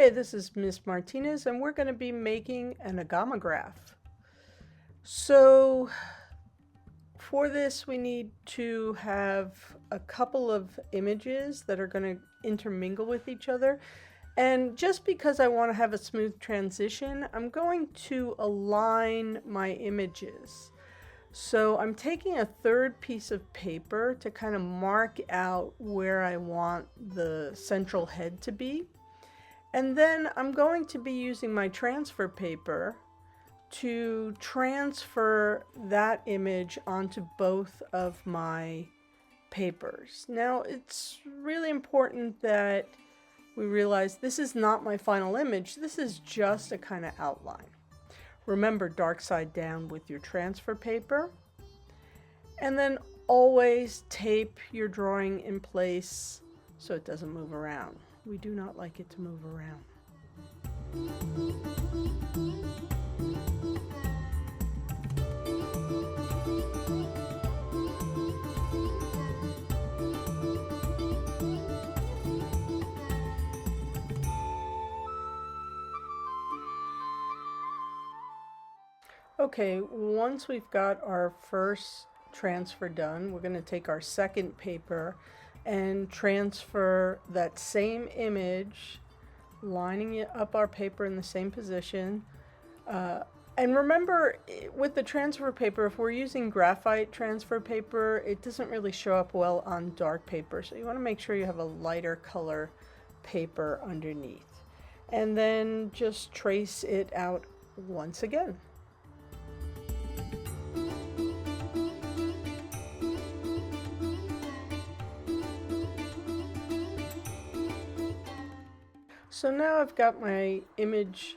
Hey, this is Miss Martinez, and we're going to be making an agamograph. So, for this, we need to have a couple of images that are going to intermingle with each other. And just because I want to have a smooth transition, I'm going to align my images. So I'm taking a third piece of paper to kind of mark out where I want the central head to be. And then I'm going to be using my transfer paper to transfer that image onto both of my papers. Now, it's really important that we realize this is not my final image. This is just a kind of outline. Remember, dark side down with your transfer paper. And then always tape your drawing in place so it doesn't move around. We do not like it to move around. Okay, once we've got our first transfer done, we're going to take our second paper and transfer that same image, lining it up our paper in the same position. And remember, with the transfer paper, if we're using graphite transfer paper, it doesn't really show up well on dark paper. So you want to make sure you have a lighter color paper underneath. And then just trace it out once again. So now I've got my image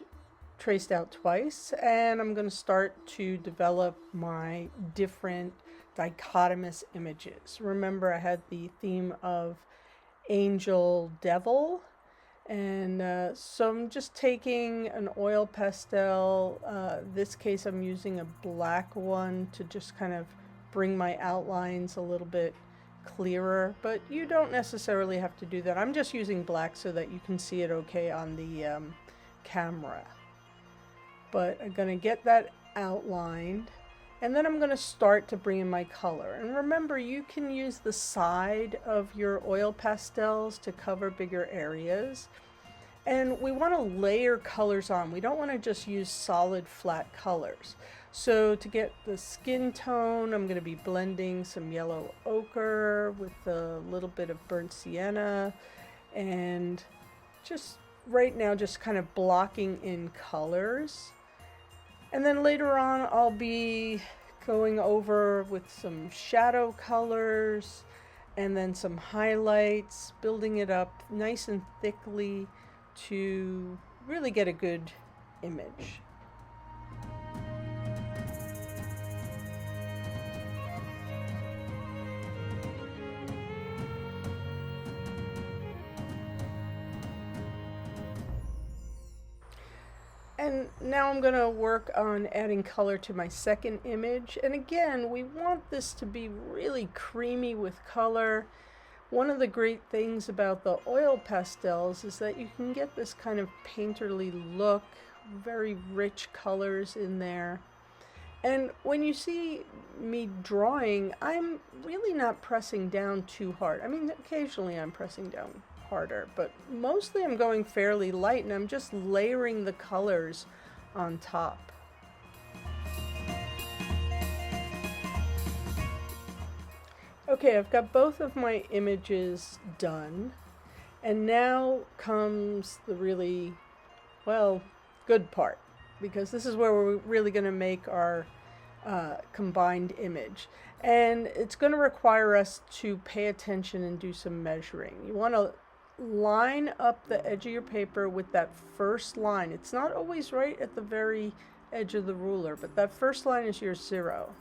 traced out twice, and I'm going to start to develop my different dichotomous images. Remember, I had the theme of angel devil, and so I'm just taking an oil pastel. This case I'm using a black one to just kind of bring my outlines a little bit clearer, but you don't necessarily have to do that. I'm just using black so that you can see it okay on the camera. But I'm going to get that outlined, and then I'm going to start to bring in my color. And remember, you can use the side of your oil pastels to cover bigger areas. And we want to layer colors on. We don't want to just use solid flat colors. So to get the skin tone, I'm going to be blending some yellow ochre with a little bit of burnt sienna, and just right now just kind of blocking in colors. And then later on I'll be going over with some shadow colors and then some highlights, building it up nice and thickly to really get a good image. And now I'm going to work on adding color to my second image. And again, we want this to be really creamy with color. One of the great things about the oil pastels is that you can get this kind of painterly look, very rich colors in there. And when you see me drawing, I'm really not pressing down too hard. I mean, occasionally I'm pressing down harder, but mostly I'm going fairly light, and I'm just layering the colors on top. Okay, I've got both of my images done, and now comes the really, well, good part, because this is where we're really going to make our combined image. And it's going to require us to pay attention and do some measuring. You want to line up the edge of your paper with that first line. It's not always right at the very edge of the ruler, but that first line is your 0.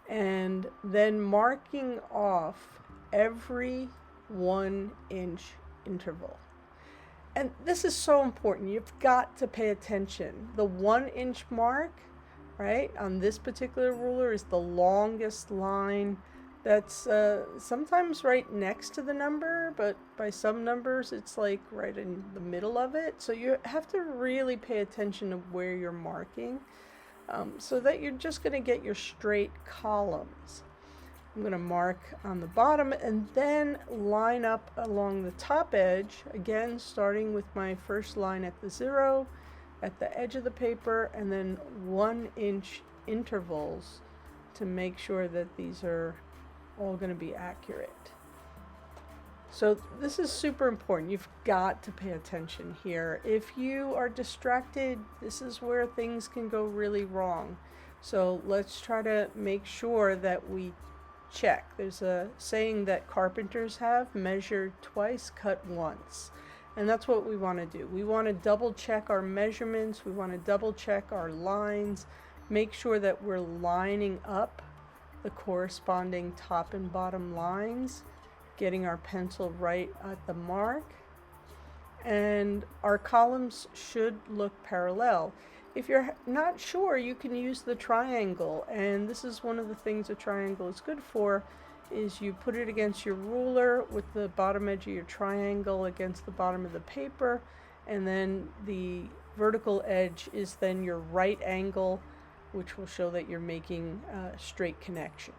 And then marking off every 1 inch interval. And this is so important. You've got to pay attention. The 1 inch mark, right, on this particular ruler is the longest line that's sometimes right next to the number, but by some numbers it's like right in the middle of it. So you have to really pay attention to where you're marking, so that you're just going to get your straight columns. I'm going to mark on the bottom and then line up along the top edge, again starting with my first line at the 0 at the edge of the paper, and then 1-inch intervals to make sure that these are all going to be accurate. So this is super important. You've got to pay attention here. If you are distracted, this is where things can go really wrong. So let's try to make sure that we check. There's a saying that carpenters have: measure twice, cut once. And that's what we want to do. We want to double check our measurements. We want to double check our lines. Make sure that we're lining up the corresponding top and bottom lines, getting our pencil right at the mark, and our columns should look parallel. If you're not sure, you can use the triangle, and this is one of the things a triangle is good for, is you put it against your ruler with the bottom edge of your triangle against the bottom of the paper, and then the vertical edge is then your right angle, which will show that you're making straight connections.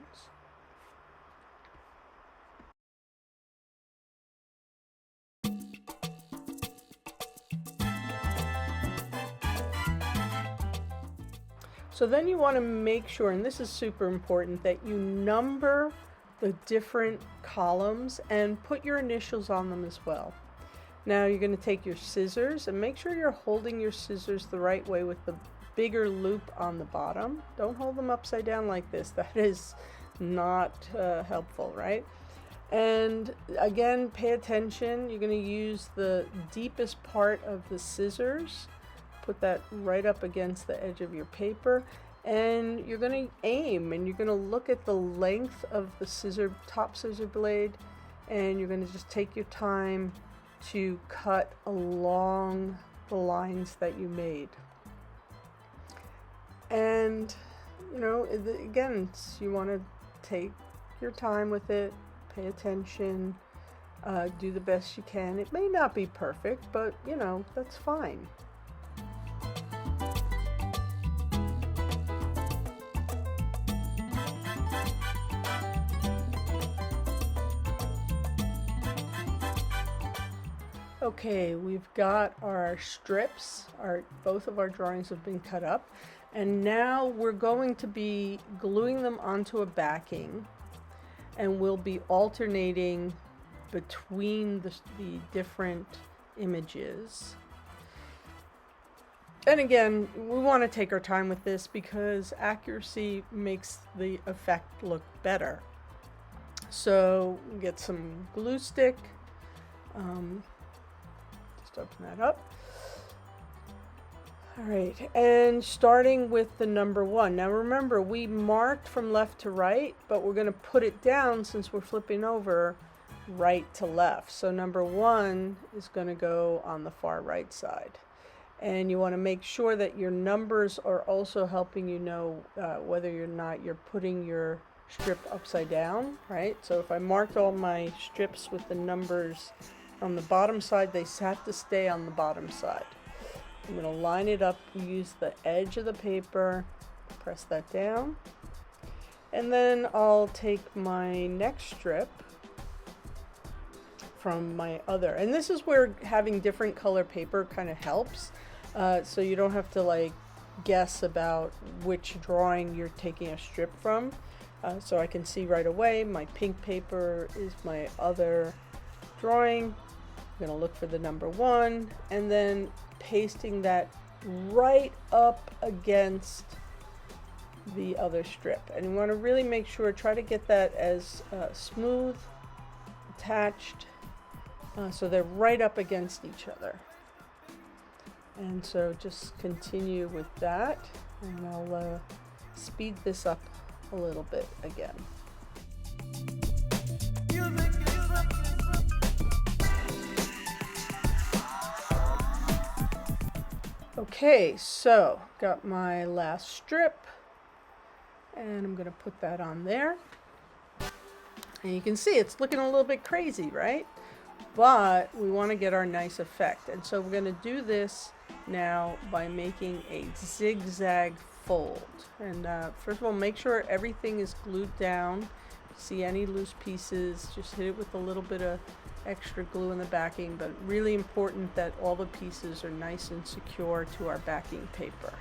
So then you want to make sure, and this is super important, that you number the different columns and put your initials on them as well. Now you're going to take your scissors and make sure you're holding your scissors the right way with the bigger loop on the bottom. Don't hold them upside down like this. That is not helpful, right? And again, pay attention. You're going to use the deepest part of the scissors. Put that right up against the edge of your paper, and you're going to aim, and you're going to look at the length of the top scissor blade, and you're going to just take your time to cut along the lines that you made. And you know, again, you want to take your time with it, pay attention, do the best you can. It may not be perfect, but you know, that's fine. Okay, we've got our strips. Both of our drawings have been cut up, and now we're going to be gluing them onto a backing, and we'll be alternating between the different images. And again, we want to take our time with this because accuracy makes the effect look better. So get some glue stick. Open that up. All right, and starting with the number 1. Now remember, we marked from left to right, but we're going to put it down, since we're flipping over, right to left. So number 1 is going to go on the far right side. And you want to make sure that your numbers are also helping you know whether or not you're putting your strip upside down, right? So if I marked all my strips with the numbers on the bottom side, they have to stay on the bottom side. I'm going to line it up, use the edge of the paper, press that down, and then I'll take my next strip from my other, and this is where having different color paper kind of helps, so you don't have to like guess about which drawing you're taking a strip from. So I can see right away my pink paper is my other drawing. I'm going to look for the number 1 and then pasting that right up against the other strip. And you want to really make sure, try to get that as smooth, attached, so they're right up against each other. And so just continue with that, and I'll speed this up a little bit again. Okay, so got my last strip, and I'm going to put that on there. And you can see it's looking a little bit crazy, right? But we want to get our nice effect. And so we're going to do this now by making a zigzag fold. And first of all, make sure everything is glued down. See any loose pieces, just hit it with a little bit of extra glue in the backing, but really important that all the pieces are nice and secure to our backing paper.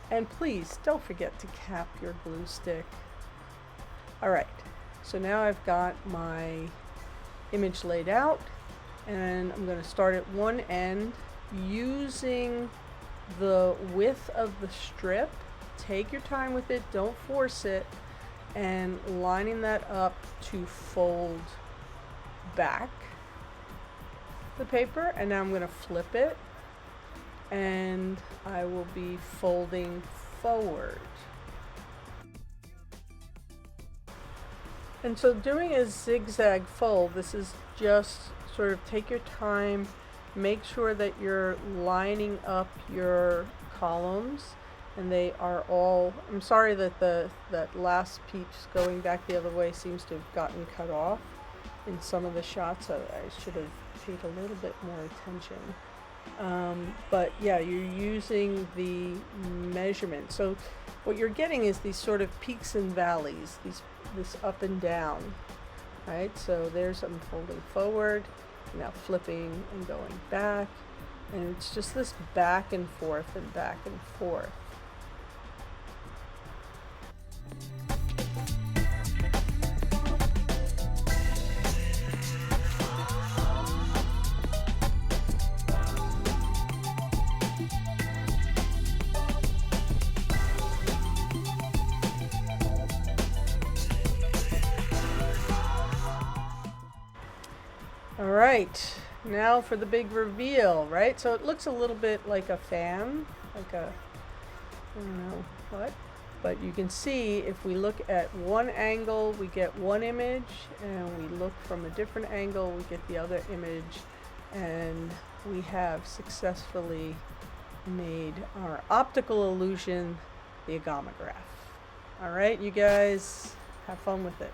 And please don't forget to cap your glue stick. All right, so now I've got my image laid out, and I'm going to start at one end using the width of the strip. Take your time with it, don't force it, and lining that up to fold back the paper. And now I'm going to flip it, and I will be folding forward. And so doing a zigzag fold, this is just sort of take your time, make sure that you're lining up your columns, and they are all, I'm sorry that that last piece going back the other way seems to have gotten cut off in some of the shots. I should have paid a little bit more attention. But yeah, you're using the measurement. So what you're getting is these sort of peaks and valleys, this up and down, right? So there's I'm folding forward, now flipping and going back, and it's just this back and forth and back and forth. All right, now for the big reveal, right? So it looks a little bit like a fan, like a, I don't know what, but you can see if we look at one angle, we get one image, and we look from a different angle, we get the other image, and we have successfully made our optical illusion, the agamograph. All right, you guys, have fun with it.